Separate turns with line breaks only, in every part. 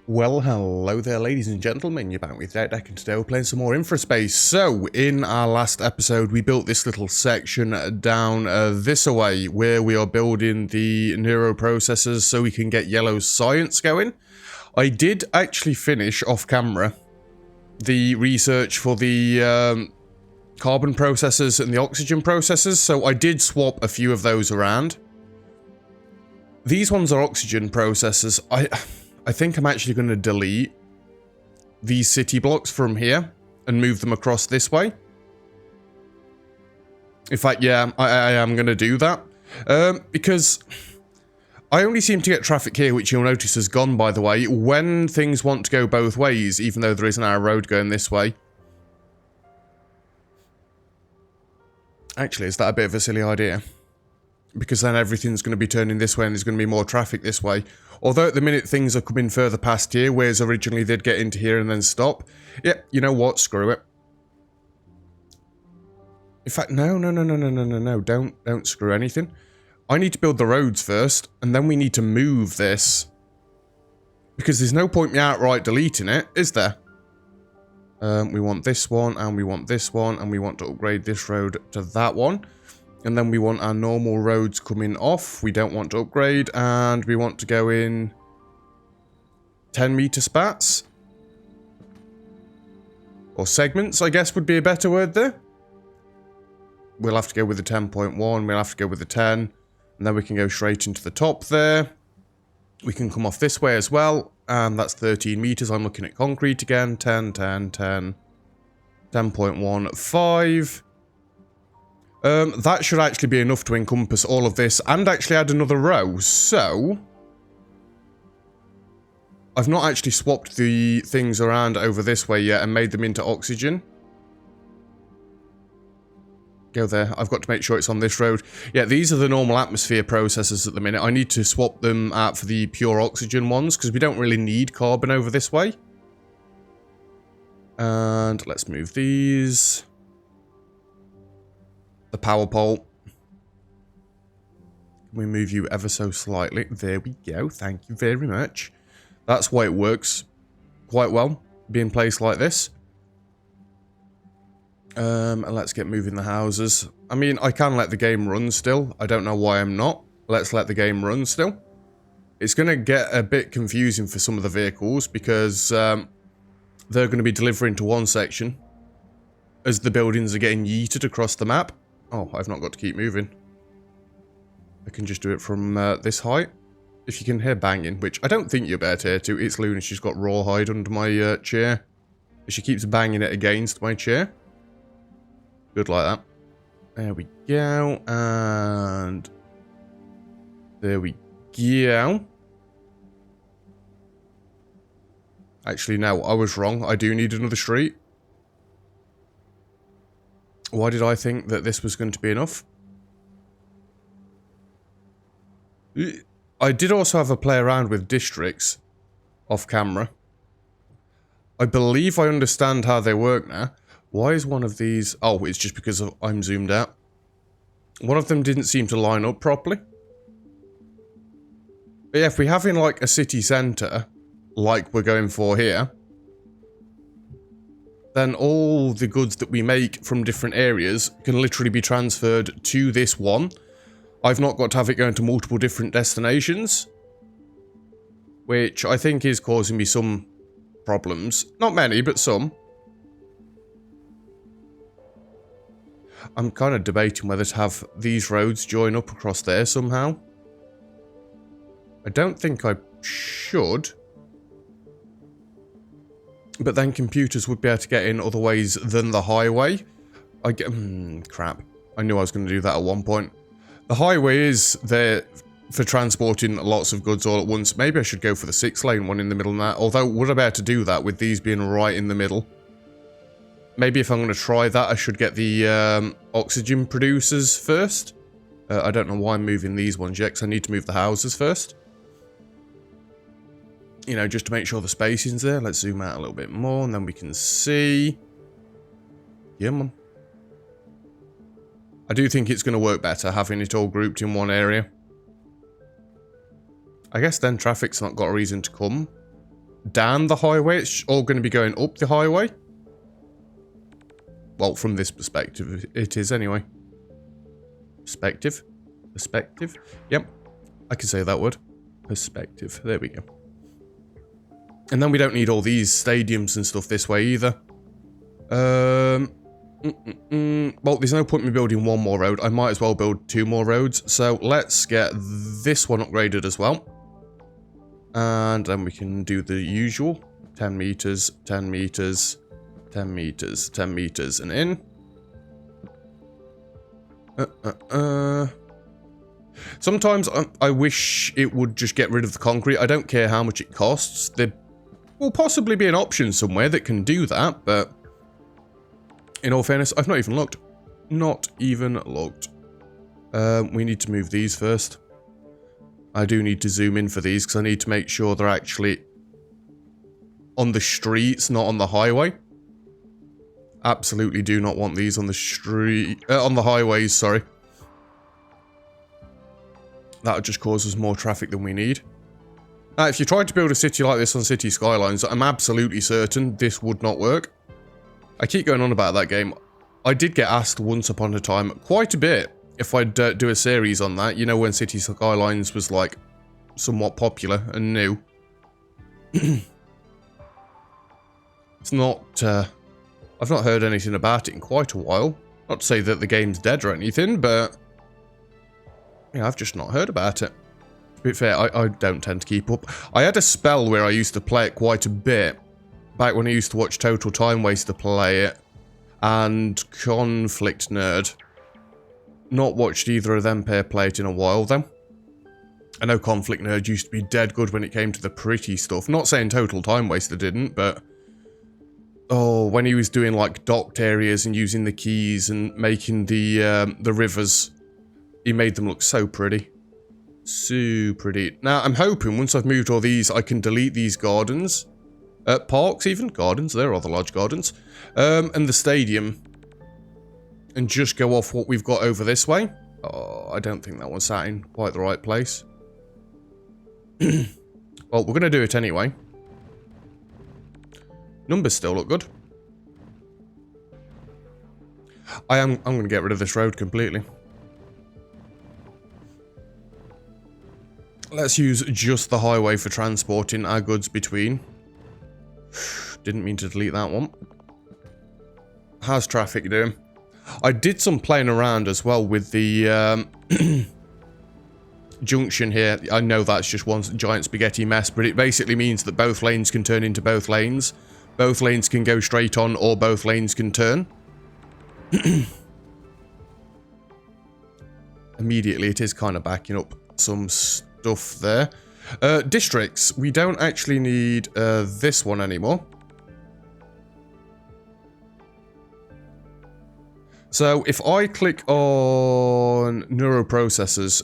Well, hello there, ladies and gentlemen. You're back with Deck, and today we're playing some more Infraspace. So, in our last episode, we built this little section down this away, where we are building the neuroprocessors so we can get yellow science going. I did actually finish off camera the research for the carbon processors and the oxygen processors, so I did swap a few of those around. These ones are oxygen processors. I think I'm actually going to delete these city blocks from here and move them across this way. In fact, yeah, I am going to do that. Because I only seem to get traffic here, which you'll notice has gone, by the way, when things want to go both ways, even though there is now a road going this way. Actually, is that a bit of a silly idea? Because then everything's going to be turning this way and there's going to be more traffic this way. Although at the minute things are coming further past here, whereas originally they'd get into here and then stop. Yep, you know what? Screw it. In fact, no, don't screw anything. I need to build the roads first, and then we need to move this. Because there's no point me outright deleting it, is there? We want this one, and we want this one, and we want to upgrade this road to that one. And then we want our normal roads coming off. We don't want to upgrade. And we want to go in 10 meter spats. Or segments, I guess would be a better word there. We'll have to go with the 10.1. We'll have to go with the 10. And then we can go straight into the top there. We can come off this way as well. And that's 13 meters. I'm looking at concrete again. 10, 10, 10. 10.15. That should actually be enough to encompass all of this and actually add another row. So, I've not actually swapped the things around over this way yet and made them into oxygen. Go there. I've got to make sure it's on this road. Yeah, these are the normal atmosphere processors at the minute. I need to swap them out for the pure oxygen ones because we don't really need carbon over this way. And let's move these. The power pole. Can we move you ever so slightly? There we go. Thank you very much. That's why it works quite well, being placed like this. And let's get moving the houses. I mean, I can let the game run still. I don't know why I'm not. Let's let the game run still. It's going to get a bit confusing for some of the vehicles because they're going to be delivering to one section as the buildings are getting yeeted across the map. Oh, I've not got to keep moving. I can just do it from this height. If you can hear banging, which I don't think you'll be able to hear to. It's Luna, she's got rawhide under my chair. She keeps banging it against my chair. Good like that. There we go. And there we go. Actually, no, I was wrong. I do need another street. Why did I think that this was going to be enough? I did also have a play around with districts off camera. I believe I understand how they work now. Why is one of these... Oh, it's just because I'm zoomed out. One of them didn't seem to line up properly. But yeah, if we have in like a city centre, like we're going for here, then all the goods that we make from different areas can literally be transferred to this one. I've not got to have it going to multiple different destinations, which I think is causing me some problems. Not many, but some. I'm kind of debating whether to have these roads join up across there somehow. I don't think I should. But then computers would be able to get in other ways than the highway. Crap. I knew I was going to do that at one point. The highway is there for transporting lots of goods all at once. Maybe I should go for the 6-lane one in the middle now. Although, would I be able to do that with these being right in the middle? Maybe if I'm going to try that, I should get the oxygen producers first. I don't know why I'm moving these ones yet, because I need to move the houses first. You know, just to make sure the spacing's there. Let's zoom out a little bit more, and then we can see. Yeah, man. I do think it's going to work better, having it all grouped in one area. I guess then traffic's not got a reason to come. down the highway. It's all going to be going up the highway. Well, from this perspective, it is anyway. Perspective. Perspective. Yep. I can say that word. Perspective. There we go. And then we don't need all these stadiums and stuff this way either. Well, there's no point in me building one more road. I might as well build 2 more roads. So let's get this one upgraded as well. And then we can do the usual. 10 meters, 10 meters, 10 meters, 10 meters, and in. Sometimes I wish it would just get rid of the concrete. I don't care how much it costs. There will possibly be an option somewhere that can do that, but in all fairness, I've not even looked. Not even looked. We need to move these first. I do need to zoom in for these because I need to make sure they're actually on the streets, not on the highway. Absolutely do not want these on the street, on the highways, sorry. That would just cause us more traffic than we need. Now, if you tried to build a city like this on City Skylines, I'm absolutely certain this would not work. I keep going on about that game. I did get asked once upon a time, quite a bit, if I'd do a series on that. You know, when City Skylines was, like, somewhat popular and new. It's not, I've not heard anything about it in quite a while. Not to say that the game's dead or anything, but yeah, I've just not heard about it. To be fair, I don't tend to keep up. I had a spell where I used to play it quite a bit. Back when I used to watch Total Time Waster play it. And Conflict Nerd. Not watched either of them pair play it in a while, though. I know Conflict Nerd used to be dead good when it came to the pretty stuff. Not saying Total Time Waster didn't, but oh, when he was doing like docked areas and using the keys and making the rivers, he made them look so pretty. So pretty. Now, I'm hoping once I've moved all these, I can delete these gardens. Parks even? Gardens. They're rather large gardens. And the stadium. And just go off what we've got over this way. Oh, I don't think that one sat in quite the right place. Well, we're going to do it anyway. Numbers still look good. I'm going to get rid of this road completely. Let's use just the highway for transporting our goods between. Didn't mean to delete that one. How's traffic doing? I did some playing around as well with the junction here. I know that's just one giant spaghetti mess, but it basically means that both lanes can turn into both lanes. Both lanes can go straight on, or both lanes can turn. Immediately, it is kind of backing up some stuff there. Districts. We don't actually need this one anymore. So, if I click on neuroprocessors,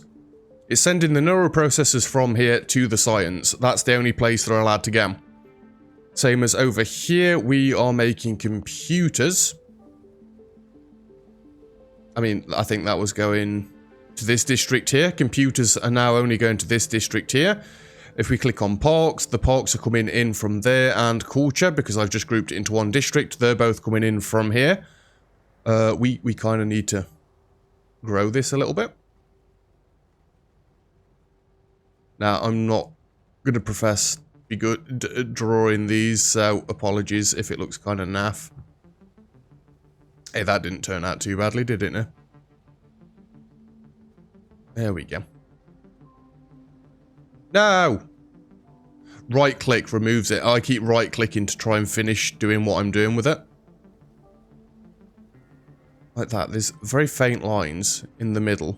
it's sending the neuroprocessors from here to the science. That's the only place they're allowed to go. Same as over here, we are making computers. I mean, I think that was going to this district here. Computers are now only going to this district here. If we click on parks, the parks are coming in from there, and culture, because I've just grouped it into one district, they're both coming in from here. We kind of need to grow this a little bit. Now, I'm not going to profess to be good at drawing these, so apologies if it looks kind of naff. Hey, that didn't turn out too badly, did it, no? There we go. No! Right click removes it. I keep right clicking to try and finish doing what I'm doing with it. Like that. There's very faint lines in the middle.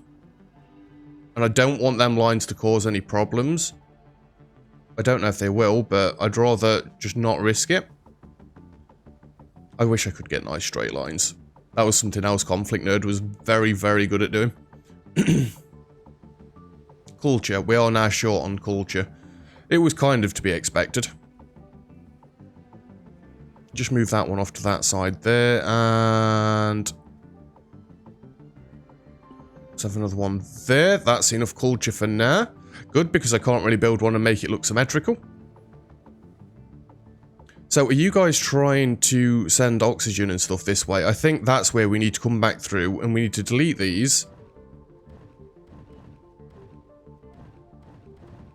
And I don't want them lines to cause any problems. I don't know if they will, but I'd rather just not risk it. I wish I could get nice straight lines. That was something else Conflict Nerd was very, very good at doing. Culture. We are now short on culture. It was kind of to be expected. Just move that one off to that side there, and let's have another one there. That's enough culture for now. Good, because I can't really build one and make it look symmetrical. So are you guys trying to send oxygen and stuff this way? I think that's where we need to come back through, and we need to delete these.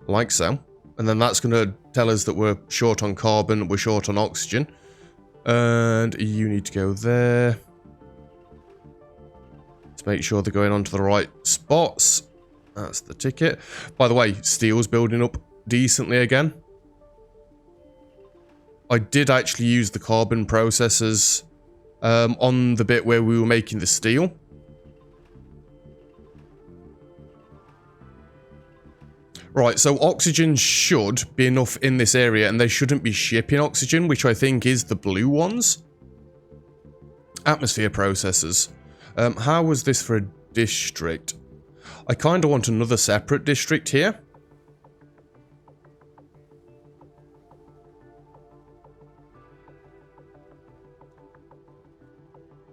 Like so. And then that's going to tell us that we're short on carbon, we're short on oxygen. And you need to go there. Let's make sure they're going onto the right spots. That's the ticket. By the way, steel's building up decently again. I did actually use the carbon processors on the bit where we were making the steel. Right, so oxygen should be enough in this area, and they shouldn't be shipping oxygen, which I think is the blue ones. Atmosphere processors. How was this for a district? I kind of want another separate district here.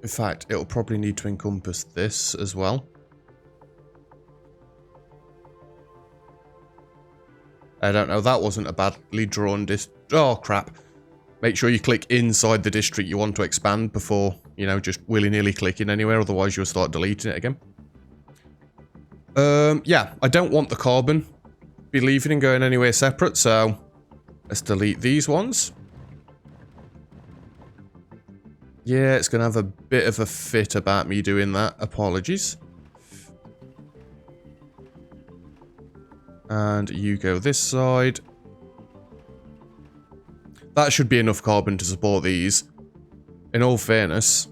In fact, it'll probably need to encompass this as well. I don't know, that wasn't a badly drawn oh, crap. Make sure you click inside the district you want to expand before, you know, just willy-nilly clicking anywhere, otherwise you'll start deleting it again. Yeah, I don't want the carbon be leaving and going anywhere separate, so let's delete these ones. Yeah, it's going to have a bit of a fit about me doing that. Apologies. And you go this side. That should be enough carbon to support these. In all fairness,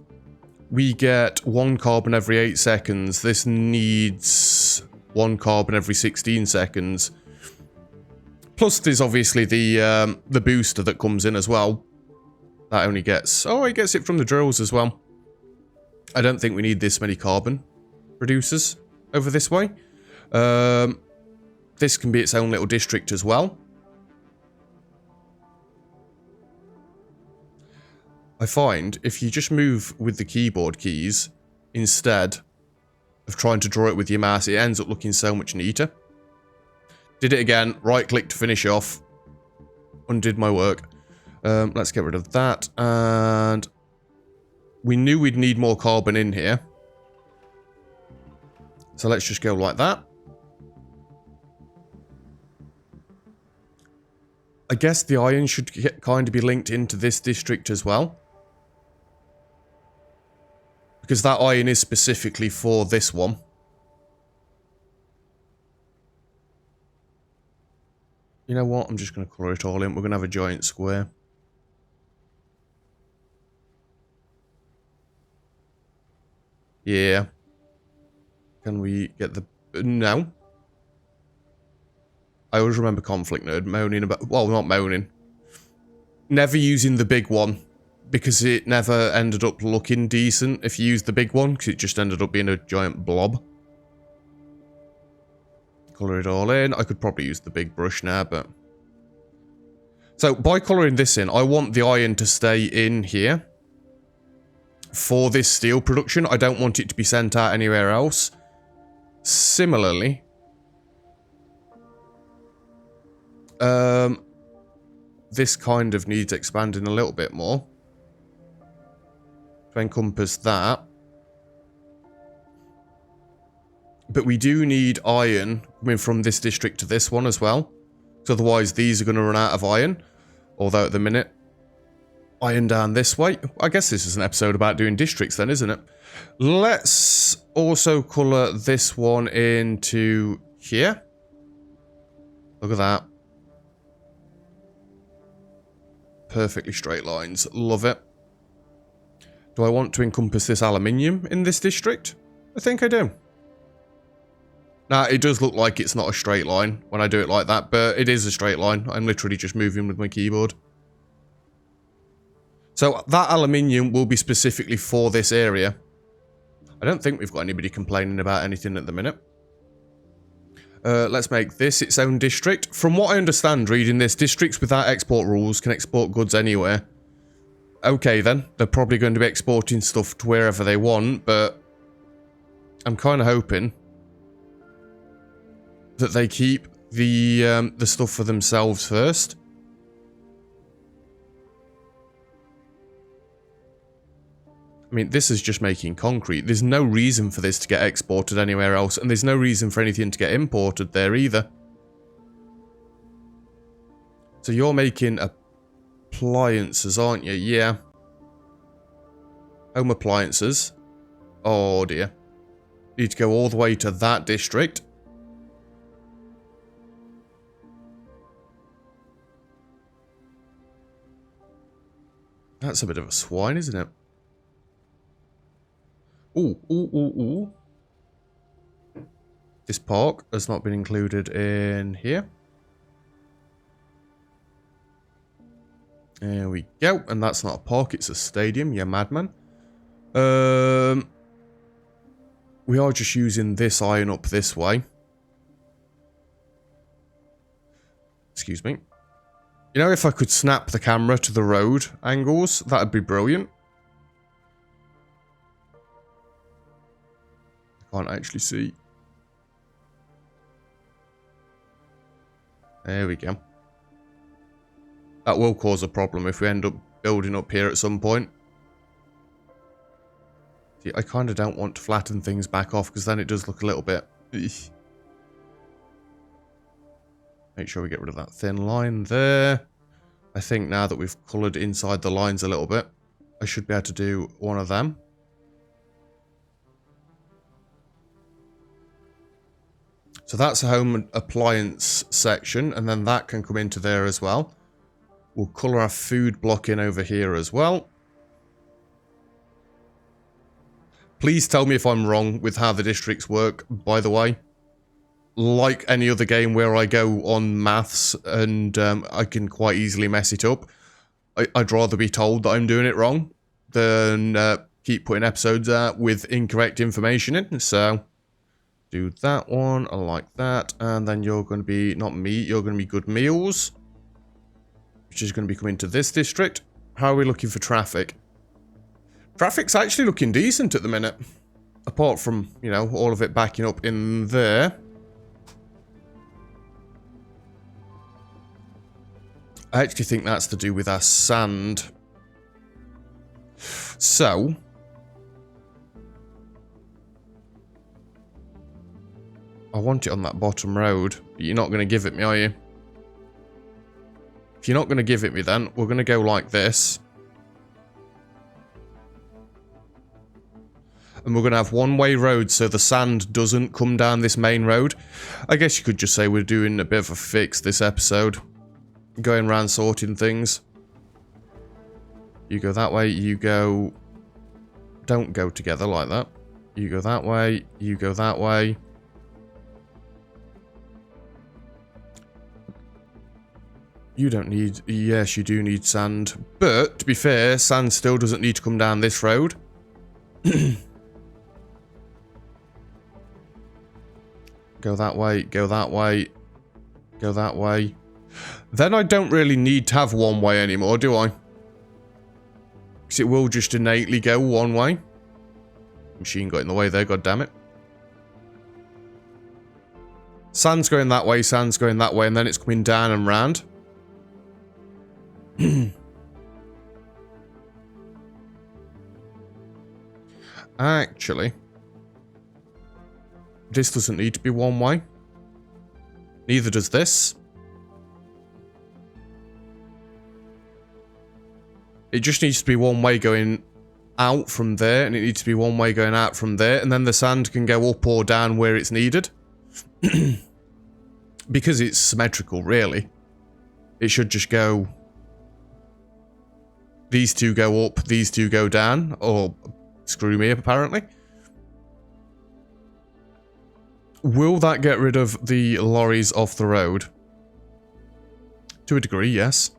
we get 1 carbon every 8 seconds. This needs 1 carbon every 16 seconds. Plus, there's obviously the booster that comes in as well. That only gets... Oh, it gets it from the drills as well. I don't think we need this many carbon producers over this way. This can be its own little district as well. I find if you just move with the keyboard keys instead of trying to draw it with your mouse, it ends up looking so much neater. Did it again, right click to finish off. Undid my work. Let's get rid of that. And we knew we'd need more carbon in here. So let's just go like that. I guess the iron should kind of be linked into this district as well. Because that iron is specifically for this one. You know what? I'm just going to colour it all in. We're going to have a giant square. Yeah. Can we get the... No. I always remember Conflict Nerd moaning about... Well, not moaning. Never using the big one. Because it never ended up looking decent if you used the big one. Because it just ended up being a giant blob. Colour it all in. I could probably use the big brush now, but... So, by colouring this in, I want the iron to stay in here. For this steel production. I don't want it to be sent out anywhere else. Similarly... this kind of needs expanding a little bit more. To encompass that. But we do need iron coming from this district to this one as well. Because otherwise these are going to run out of iron. Although at the minute, iron down this way. I guess this is an episode about doing districts then, isn't it? Let's also colour this one into here. Look at that. Perfectly straight lines. Love it. Do I want to encompass this aluminium in this district? I think I do. Now, it does look like it's not a straight line when I do it like that, but it is a straight line. I'm literally just moving with my keyboard. So, that aluminium will be specifically for this area. I don't think we've got anybody complaining about anything at the minute. Let's make this its own district. From what I understand, reading this, districts without export rules can export goods anywhere. Okay then, they're probably going to be exporting stuff to wherever they want, but I'm kind of hoping that they keep the stuff for themselves first. I mean, this is just making concrete. There's no reason for this to get exported anywhere else, and there's no reason for anything to get imported there either. So you're making appliances, aren't you? Yeah. Home appliances. Oh dear. Need to go all the way to that district. That's a bit of a swine, isn't it? Ooh, ooh, ooh, ooh. This park has not been included in here. There we go. And that's not a park, it's a stadium, you madman. We are just using this iron up this way. Excuse me. You know, if I could snap the camera to the road angles, that'd be brilliant. I can't actually see. There we go. That will cause a problem if we end up building up here at some point. See, I kind of don't want to flatten things back off because then it does look a little bit... Eesh. Make sure we get rid of that thin line there. I think now that we've coloured inside the lines a little bit, I should be able to do one of them. So that's a home appliance section, and then that can come into there as well. We'll colour our food block in over here as well. Please tell me if I'm wrong with how the districts work, by the way. Like any other game where I go on maths and I can quite easily mess it up, I'd rather be told that I'm doing it wrong than keep putting episodes out with incorrect information in. So, do that one, I like that. And then you're going to be, not meat, you're going to be good meals. Which is going to be coming to this district. How are we looking for traffic? Traffic's actually looking decent at the minute. Apart from, you know, all of it backing up in there. I actually think that's to do with our sand. So. I want it on that bottom road. But you're not going to give it me, are you? If you're not going to give it me then, we're going to go like this. And we're going to have one-way roads so the sand doesn't come down this main road. I guess you could just say we're doing a bit of a fix this episode. Going around sorting things. You go that way, you go... Don't go together like that. You go that way, you go that way. You don't need... Yes, you do need sand. But, to be fair, sand still doesn't need to come down this road. Go that way, go that way, go that way. Then I don't really need to have one way anymore, do I? Because it will just innately go one way. Machine got in the way there, goddammit. Sand's going that way, sand's going that way, and then it's coming down and round. Actually, this doesn't need to be one way. Neither does this. It just needs to be one way going out from there, and it needs to be one way going out from there, and then the sand can go up or down where it's needed. Because it's symmetrical, really. It should just go... These two go up, these two go down, or screw me up, apparently. Will that get rid of the lorries off the road? To a degree, yes.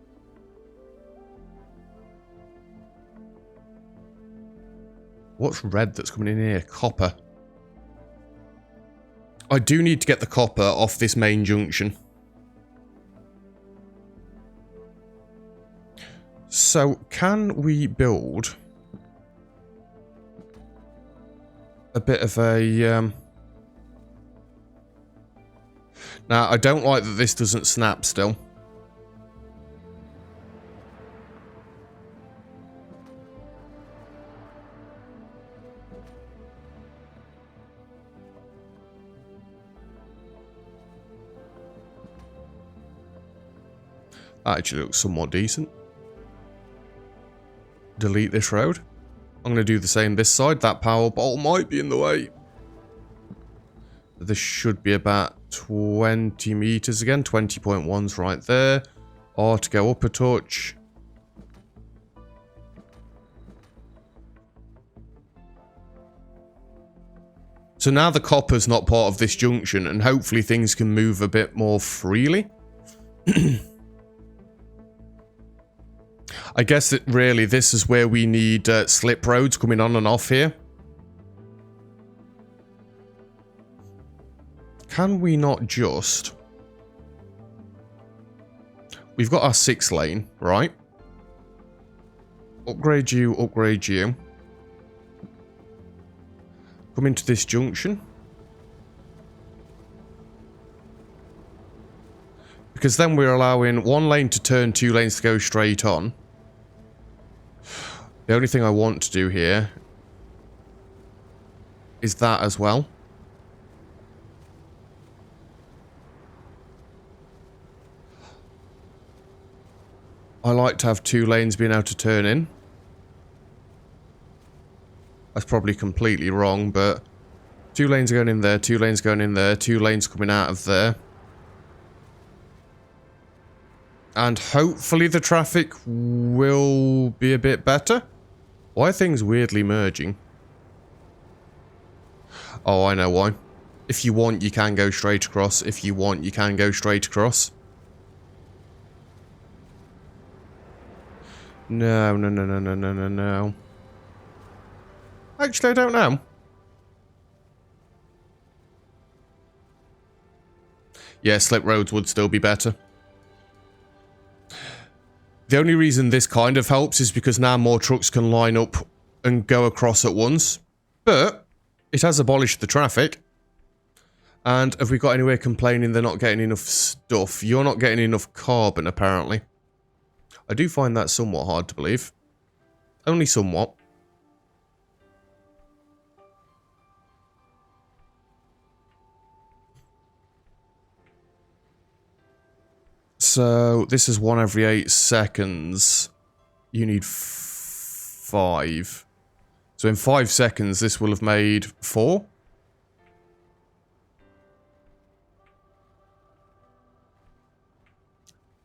What's red that's coming in here? Copper. I do need to get the copper off this main junction. So, can we build a bit of a... Now, I don't like that this doesn't snap still. That actually looks somewhat decent. Delete this road. I'm going to do the same this side. That power pole might be in the way. This should be about 20 meters again. 20.1's right there. Or to go up a touch. So now the copper's not part of this junction, and hopefully things can move a bit more freely. I guess that really this is where we need slip roads coming on and off here. Can we not just... We've got our 6 lane, right? Upgrade you, upgrade you. Come into this junction. Because then we're allowing 1 lane to turn, 2 lanes to go straight on. The only thing I want to do here is that as well. I like to have 2 lanes being able to turn in. That's probably completely wrong, but 2 lanes going in there, 2 lanes going in there, 2 lanes coming out of there. And hopefully the traffic will be a bit better. Why are things weirdly merging? Oh, I know why. If you want, you can go straight across. If you want, you can go straight across. No, no, no, no, no, no, no, no. Actually, I don't know. Yeah, slip roads would still be better. The only reason this kind of helps is because now more trucks can line up and go across at once. But it has abolished the traffic. And have we got anywhere complaining they're not getting enough stuff? You're not getting enough carbon, apparently. I do find that somewhat hard to believe. Only somewhat. So, this is 1 every 8 seconds. You need 5. So in 5 seconds, this will have made 4.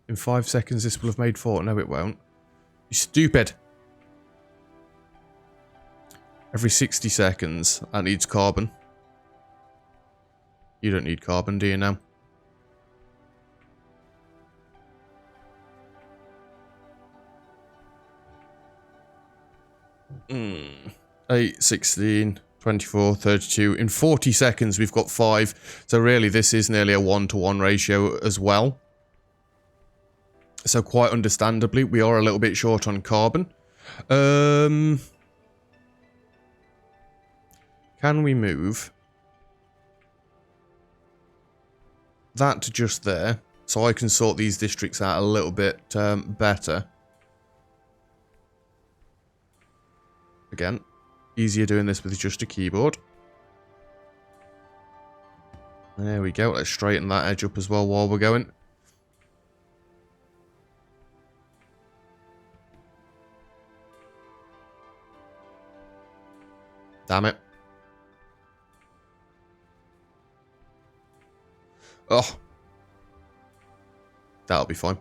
In 5 seconds, this will have made 4. No, it won't. You stupid. Every 60 seconds, that needs carbon. You don't need carbon, do you now? 8, 16, 24, 32. In 40 seconds, we've got 5. So really, this is nearly a 1-to-1 ratio as well. So quite understandably, we are a little bit short on carbon. Can we move that to just there? So I can sort these districts out a little bit better. Again, easier doing this with just a keyboard. There we go. Let's straighten that edge up as well while we're going. Damn it. Oh. That'll be fine.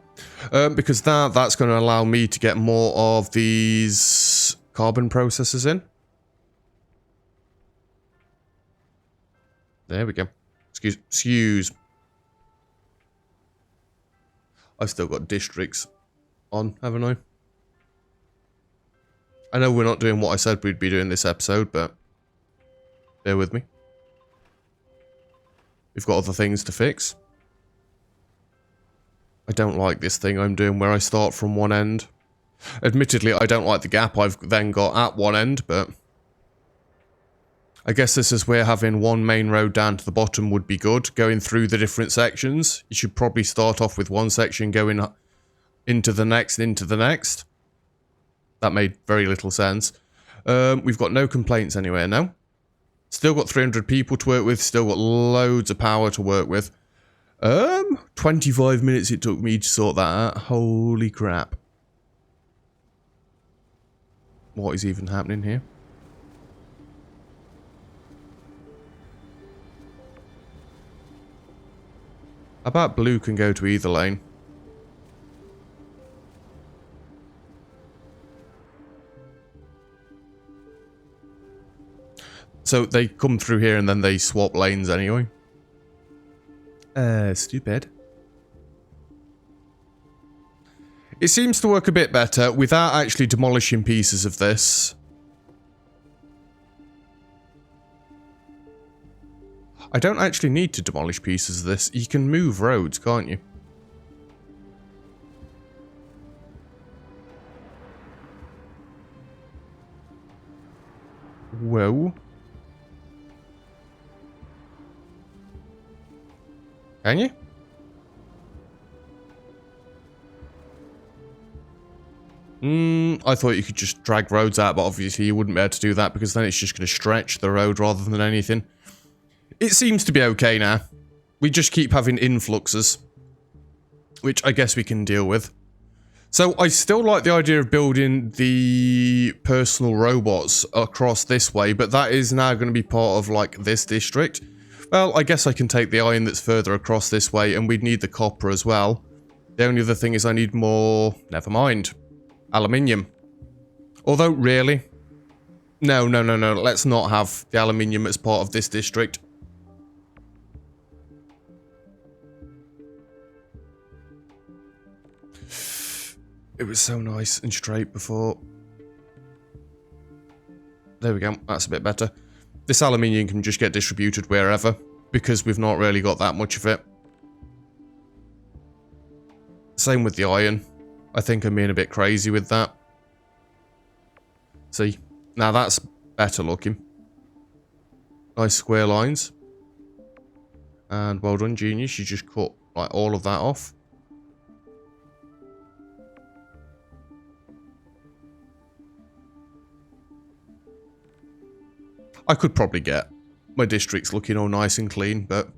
Because that's going to allow me to get more of these carbon processors in. There we go. Excuse. I've still got districts on, haven't I? I know we're not doing what I said we'd be doing this episode, but bear with me. We've got other things to fix. I don't like this thing I'm doing where I start from one end. Admittedly, I don't like the gap I've then got at one end, but I guess this is where having one main road down to the bottom would be good. Going through the different sections, you should probably start off with one section going into the next, That made very little sense. We've got no complaints anywhere now. Still got 300 people to work with, still got loads of power to work with. 25 minutes it took me to sort that out. Holy crap. What is even happening here? I bet blue can go to either lane. So they come through here and then they swap lanes anyway. Stupid. It seems to work a bit better without actually demolishing pieces of this. I don't actually need to demolish pieces of this. You can move roads, can't you? Whoa. Can you? I thought you could just drag roads out, but obviously you wouldn't be able to do that because then it's just going to stretch the road rather than anything. It seems to be okay now. We just keep having influxes, which I guess we can deal with. So I still like the idea of building the personal robots across this way, but that is now going to be part of like this district. Well, I guess I can take the iron that's further across this way, and we'd need the copper as well. The only other thing is I need more... Never mind. Aluminium. Although, really? No. Let's not have the aluminium as part of this district. It was so nice and straight before. There we go. That's a bit better. This aluminium can just get distributed wherever, because we've not really got that much of it. Same with the iron. I think I'm being a bit crazy with that. See? Now that's better looking. Nice square lines. And well done, genius. You just cut like all of that off. I could probably get my districts looking all nice and clean, but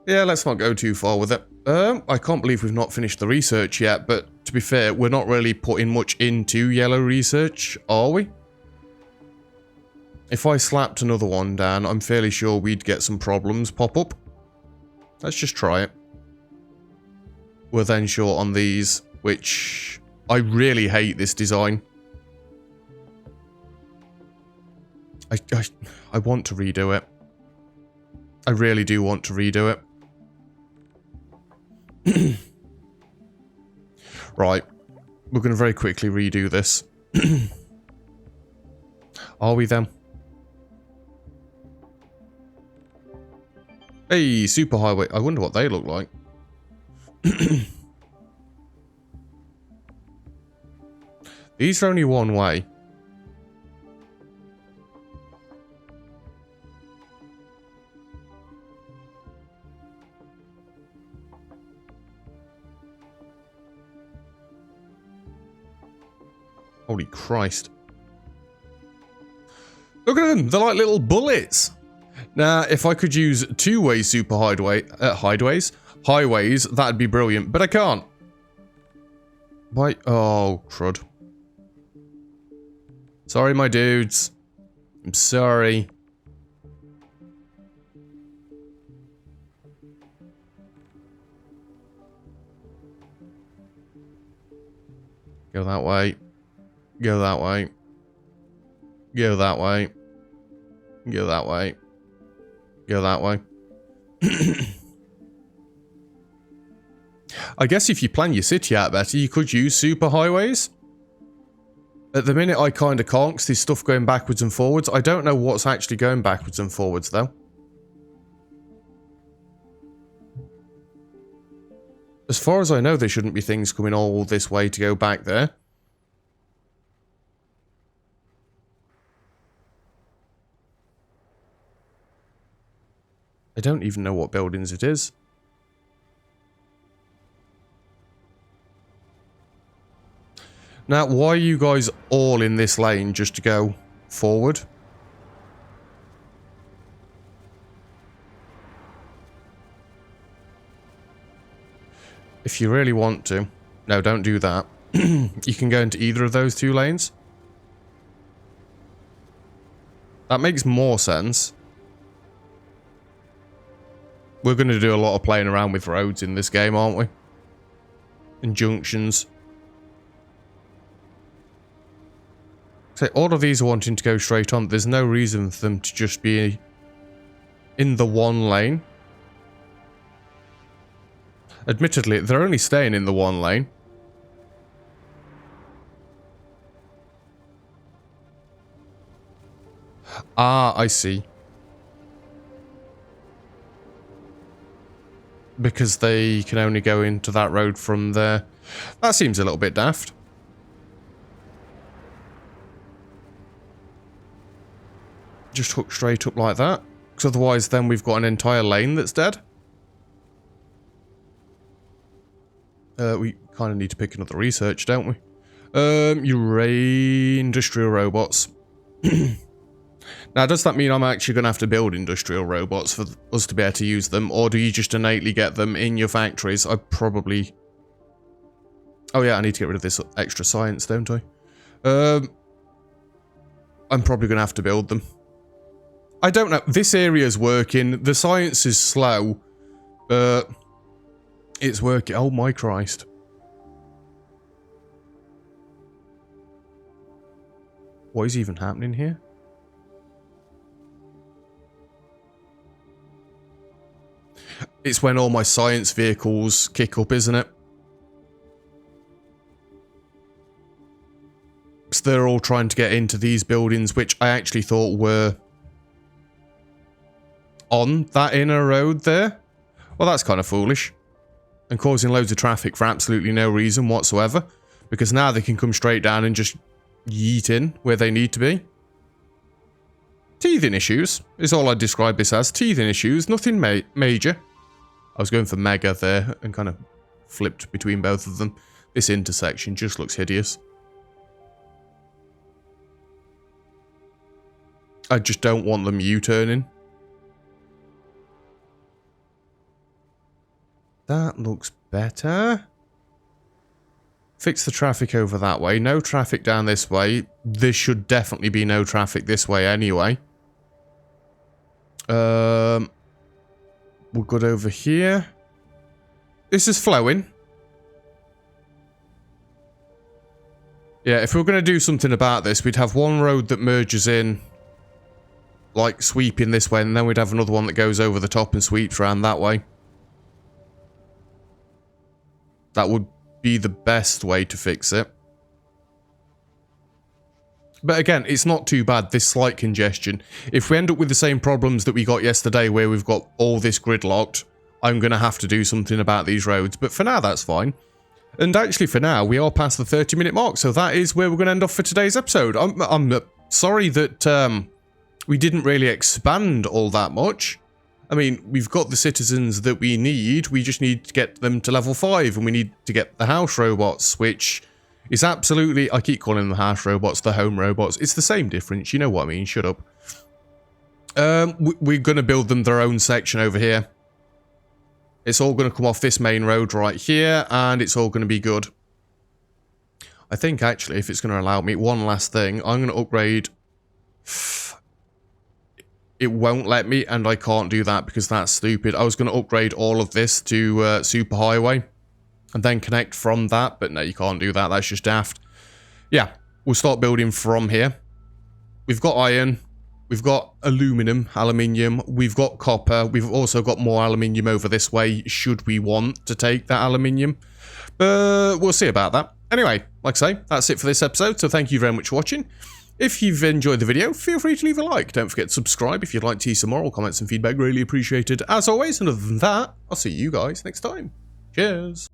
yeah, let's not go too far with it. I can't believe we've not finished the research yet, but to be fair, we're not really putting much into yellow research, are we? If I slapped another one down, I'm fairly sure we'd get some problems pop up. Let's just try it. We're then short on these, which I really hate this design. I want to redo it. I really do want to redo it. Right. We're going to very quickly redo this. Are we then? Hey, superhighway. I wonder what they look like. These are only one way. Holy Christ. Look at them. They're like little bullets. Now, if I could use two-way super highways, that'd be brilliant. But I can't. Why? Oh, crud. Sorry, my dudes. I'm sorry. Go that way. Go that way. Go that way. Go that way. Go that way. I guess if you plan your city out better, you could use super highways. At the minute, I kind of can't because there's stuff going backwards and forwards. I don't know what's actually going backwards and forwards, though. As far as I know, there shouldn't be things coming all this way to go back there. I don't even know what buildings it is. Now, why are you guys all in this lane just to go forward? If you really want to. No, don't do that. You can go into either of those 2 lanes. That makes more sense. We're going to do a lot of playing around with roads in this game, aren't we? And junctions. So all of these are wanting to go straight on. There's no reason for them to just be in the 1 lane. Admittedly, they're only staying in the 1 lane. Ah, I see. Because they can only go into that road from there. That seems a little bit daft. Just hook straight up like that. Because otherwise then we've got an entire lane that's dead. We kind of need to pick another research, don't we? Industrial robots. Now, does that mean I'm actually going to have to build industrial robots for us to be able to use them? Or do you just innately get them in your factories? I probably... Oh yeah, I need to get rid of this extra science, don't I? I'm probably going to have to build them. I don't know. This area's working. The science is slow. But... it's working. Oh my Christ. What is even happening here? It's when all my science vehicles kick up, isn't it? So they're all trying to get into these buildings, which I actually thought were on that inner road there. Well, that's kind of foolish. And causing loads of traffic for absolutely no reason whatsoever. Because now they can come straight down and just yeet in where they need to be. Teething issues is all I describe this as. Teething issues, nothing major. I was going for mega there and kind of flipped between both of them. This intersection just looks hideous. I just don't want them U-turning. That looks better. Fix the traffic over that way. No traffic down this way. There should definitely be no traffic this way anyway. We're good over here. This is flowing. Yeah, if we were going to do something about this, we'd have one road that merges in, like sweeping this way, and then we'd have another one that goes over the top and sweeps around that way. That would be the best way to fix it. But again, it's not too bad, this slight congestion. If we end up with the same problems that we got yesterday where we've got all this gridlocked, I'm going to have to do something about these roads. But for now, that's fine. And actually, for now, we are past the 30-minute mark, so that is where we're going to end off for today's episode. I'm sorry that we didn't really expand all that much. I mean, we've got the citizens that we need, we just need to get them to level 5, and we need to get the house robots, which is absolutely... I keep calling them the house robots, the home robots. It's the same difference, you know what I mean, shut up. We're going to build them their own section over here. It's all going to come off this main road right here, and it's all going to be good. I think, actually, if it's going to allow me, one last thing, I'm going to upgrade... It won't let me, and I can't do that because that's stupid. I was going to upgrade all of this to superhighway and then connect from that, but no, you can't do that. That's just daft. Yeah, we'll start building from here. We've got iron, we've got aluminium, we've got copper, we've also got more aluminium over this way should we want to take that aluminium, but we'll see about that. Anyway, like I say, that's it for this episode, so thank you very much for watching. If you've enjoyed the video, feel free to leave a like. Don't forget to subscribe if you'd like to see some more comments and feedback. Really appreciated, as always. And other than that, I'll see you guys next time. Cheers.